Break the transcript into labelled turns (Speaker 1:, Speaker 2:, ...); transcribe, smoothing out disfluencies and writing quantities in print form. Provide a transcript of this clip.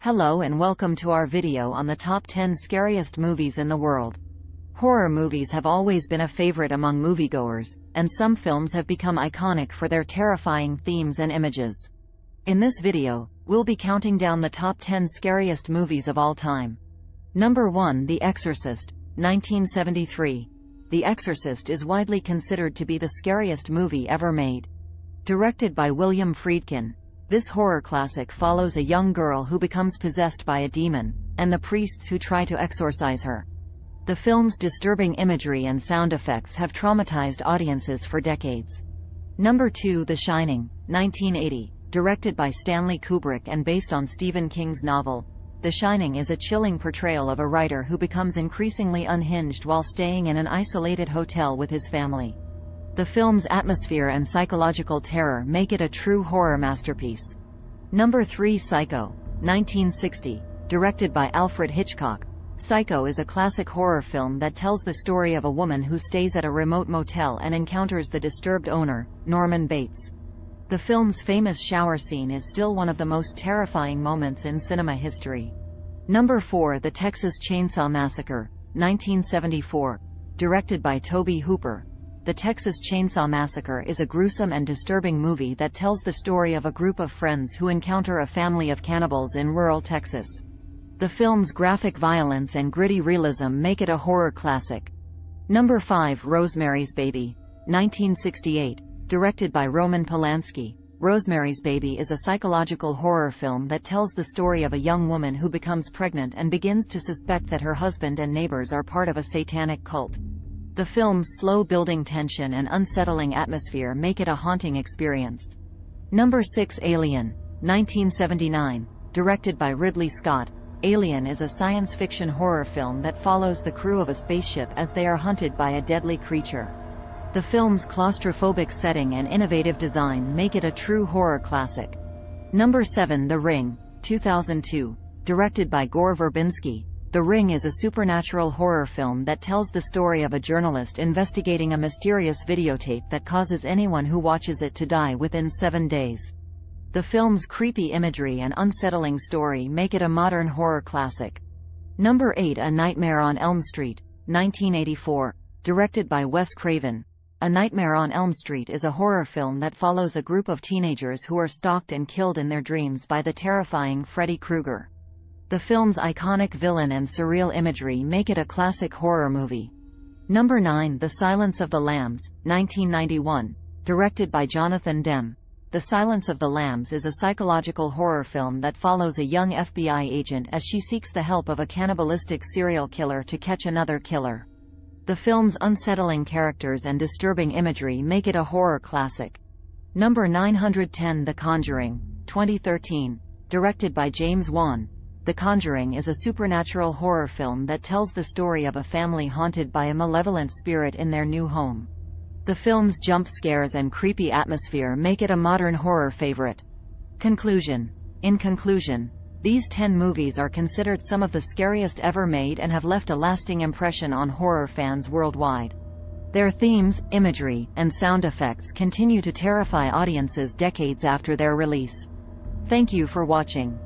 Speaker 1: Hello and welcome to our video on the top 10 scariest movies in the world. Horror movies have always been a favorite among moviegoers, and some films have become iconic for their terrifying themes and images. In this video, we'll be counting down the top 10 scariest movies of all time. Number 1. The Exorcist, 1973. The Exorcist is widely considered to be the scariest movie ever made. Directed by William Friedkin, this horror classic follows a young girl who becomes possessed by a demon, and the priests who try to exorcise her. The film's disturbing imagery and sound effects have traumatized audiences for decades. Number 2. The Shining, 1980. Directed by Stanley Kubrick and based on Stephen King's novel, The Shining is a chilling portrayal of a writer who becomes increasingly unhinged while staying in an isolated hotel with his family. The film's atmosphere and psychological terror make it a true horror masterpiece. Number 3. Psycho, 1960. Directed by Alfred Hitchcock, Psycho is a classic horror film that tells the story of a woman who stays at a remote motel and encounters the disturbed owner, Norman Bates. The film's famous shower scene is still one of the most terrifying moments in cinema history. Number 4. The Texas Chainsaw Massacre, 1974. Directed by Tobe Hooper, The Texas Chainsaw Massacre is a gruesome and disturbing movie that tells the story of a group of friends who encounter a family of cannibals in rural Texas. The film's graphic violence and gritty realism make it a horror classic. Number 5. Rosemary's Baby, 1968. Directed by Roman Polanski, Rosemary's Baby is a psychological horror film that tells the story of a young woman who becomes pregnant and begins to suspect that her husband and neighbors are part of a satanic cult. The film's slow-building tension and unsettling atmosphere make it a haunting experience. Number 6. Alien, 1979. Directed by Ridley Scott, Alien is a science fiction horror film that follows the crew of a spaceship as they are hunted by a deadly creature. The film's claustrophobic setting and innovative design make it a true horror classic. Number 7. The Ring, 2002. Directed by Gore Verbinski, The Ring is a supernatural horror film that tells the story of a journalist investigating a mysterious videotape that causes anyone who watches it to die within 7 days. The film's creepy imagery and unsettling story make it a modern horror classic. Number 8. A Nightmare on Elm Street, 1984. Directed by Wes Craven, A Nightmare on Elm Street is a horror film that follows a group of teenagers who are stalked and killed in their dreams by the terrifying Freddy Krueger. The film's iconic villain and surreal imagery make it a classic horror movie. Number 9. The Silence of the Lambs, 1991. Directed by Jonathan Demme, The Silence of the Lambs is a psychological horror film that follows a young FBI agent as she seeks the help of a cannibalistic serial killer to catch another killer. The film's unsettling characters and disturbing imagery make it a horror classic. Number 910. The Conjuring, 2013. Directed by James Wan, The Conjuring is a supernatural horror film that tells the story of a family haunted by a malevolent spirit in their new home. The film's jump scares and creepy atmosphere make it a modern horror favorite. Conclusion. In conclusion, these 10 movies are considered some of the scariest ever made and have left a lasting impression on horror fans worldwide. Their themes, imagery, and sound effects continue to terrify audiences decades after their release. Thank you for watching.